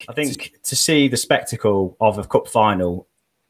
I think to see the spectacle of a cup final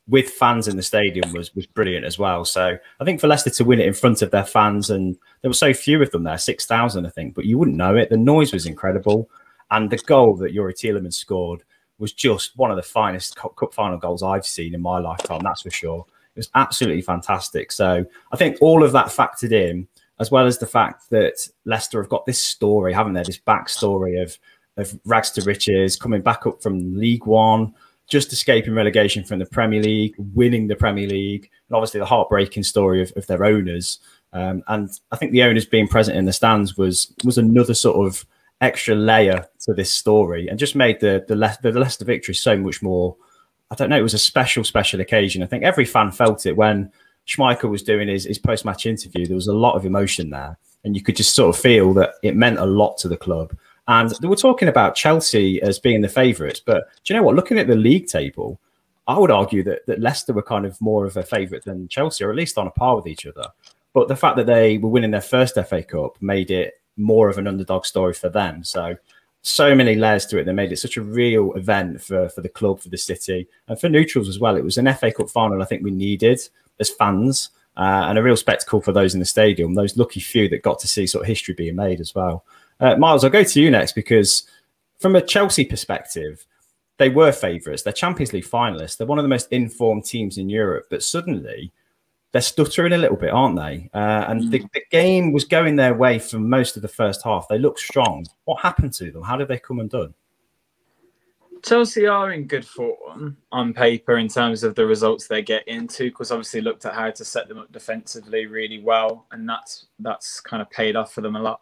with fans in the stadium was brilliant as well. So I think for Leicester to win it in front of their fans, and there were so few of them there, 6,000, I think, but you wouldn't know it. The noise was incredible. And the goal that Youri Tielemans scored was just one of the finest cup final goals I've seen in my lifetime, that's for sure. It was absolutely fantastic. So I think all of that factored in, as well as the fact that Leicester have got this story, haven't they? This backstory of rags to riches, coming back up from League One, just escaping relegation from the Premier League, winning the Premier League, and obviously the heartbreaking story of their owners. And I think the owners being present in the stands was another sort of extra layer to this story, and just made the Leicester victory so much more. I don't know, it was a special occasion. I think every fan felt it when Schmeichel was doing his post-match interview. There was a lot of emotion there, and you could just sort of feel that it meant a lot to the club. And they were talking about Chelsea as being the favourites, but do you know what? Looking at the league table, I would argue that Leicester were kind of more of a favourite than Chelsea, or at least on a par with each other. But the fact that they were winning their first FA Cup made it more of an underdog story for them. So many layers to it. They made it such a real event for the club, for the city, and for neutrals as well. It was an FA Cup final I think we needed as fans, and a real spectacle for those in the stadium, those lucky few that got to see sort of history being made as well. Myles, I'll go to you next, because from a Chelsea perspective, they were favourites. They're Champions League finalists. They're one of the most informed teams in Europe, but suddenly they're stuttering a little bit, aren't they? And the game was going their way for most of the first half. They looked strong. What happened to them? How did they come undone? Chelsea are in good form on paper in terms of the results they get into, because obviously looked at how to set them up defensively really well, and that's kind of paid off for them a lot.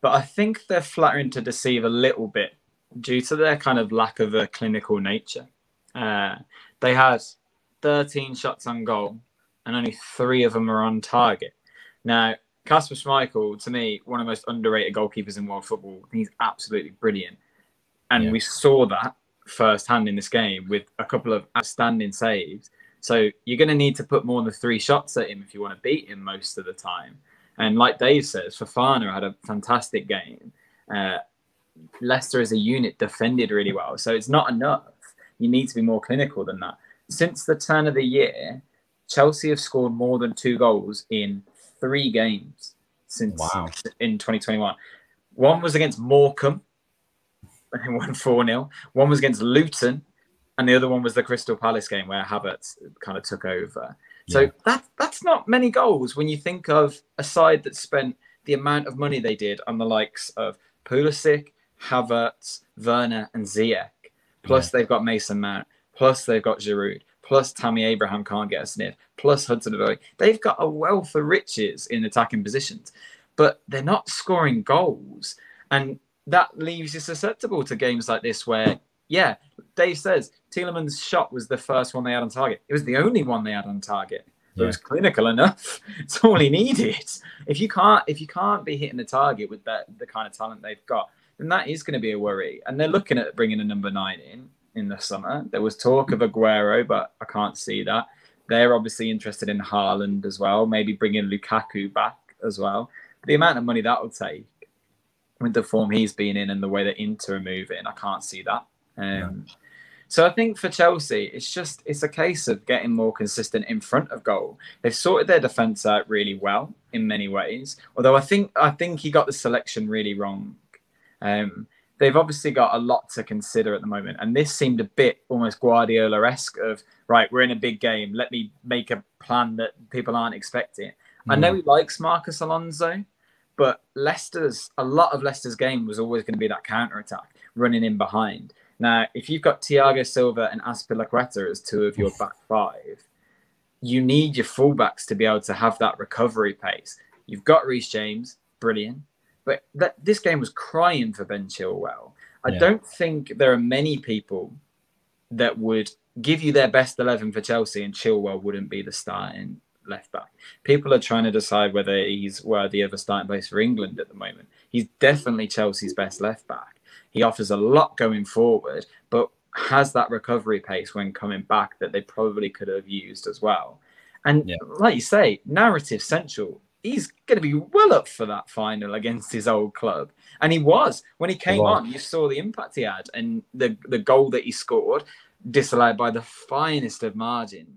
But I think they're flattering to deceive a little bit due to their kind of lack of a clinical nature. They had 13 shots on goal, and only 3 of them are on target. Now, Kasper Schmeichel, to me, one of the most underrated goalkeepers in world football. He's absolutely brilliant. And we saw that firsthand in this game with a couple of outstanding saves. So you're going to need to put more than 3 shots at him if you want to beat him most of the time. And like Dave says, Fofana had a fantastic game. Leicester as a unit defended really well. So it's not enough. You need to be more clinical than that. Since the turn of the year, Chelsea have scored more than 2 goals in 3 games since in 2021. One was against Morecambe, and won 4-0. One was against Luton, and the other one was the Crystal Palace game where Havertz kind of took over. So that's not many goals when you think of a side that spent the amount of money they did on the likes of Pulisic, Havertz, Werner, and Ziyech. Plus they've got Mason Mount. Plus they've got Giroud. Plus Tammy Abraham can't get a sniff. Plus Hudson-Odoi. They've got a wealth of riches in attacking positions, but they're not scoring goals. And that leaves you susceptible to games like this where, Dave says Tielemans' shot was the first one they had on target. It was the only one they had on target. It was clinical enough. It's all he needed. If you can't be hitting the target with the kind of talent they've got, then that is going to be a worry. And they're looking at bringing a number 9 in the summer. There was talk of Aguero, but I can't see that. They're obviously interested in Haaland as well, maybe bringing Lukaku back as well. But the amount of money that will take with the form he's been in and the way that Inter are moving, I can't see that. So I think for Chelsea, it's a case of getting more consistent in front of goal. They've sorted their defence out really well in many ways, although I think he got the selection really wrong. They've obviously got a lot to consider at the moment, and this seemed a bit almost Guardiola-esque of, right, we're in a big game, let me make a plan that people aren't expecting. I know he likes Marcus Alonso, but a lot of Leicester's game was always going to be that counter-attack, running in behind. Now, if you've got Thiago Silva and Azpilicueta as 2 of your back 5, you need your fullbacks to be able to have that recovery pace. You've got Reece James, brilliant, but this game was crying for Ben Chilwell. I don't think there are many people that would give you their best 11 for Chelsea and Chilwell wouldn't be the starting left back. People are trying to decide whether he's worthy of a starting place for England at the moment. He's definitely Chelsea's best left back. He offers a lot going forward, but has that recovery pace when coming back that they probably could have used as well. And like you say, narrative central. he's going to be well up for that final against his old club. And he was. When he came on, you saw the impact he had, and the goal that he scored, disallowed by the finest of margins.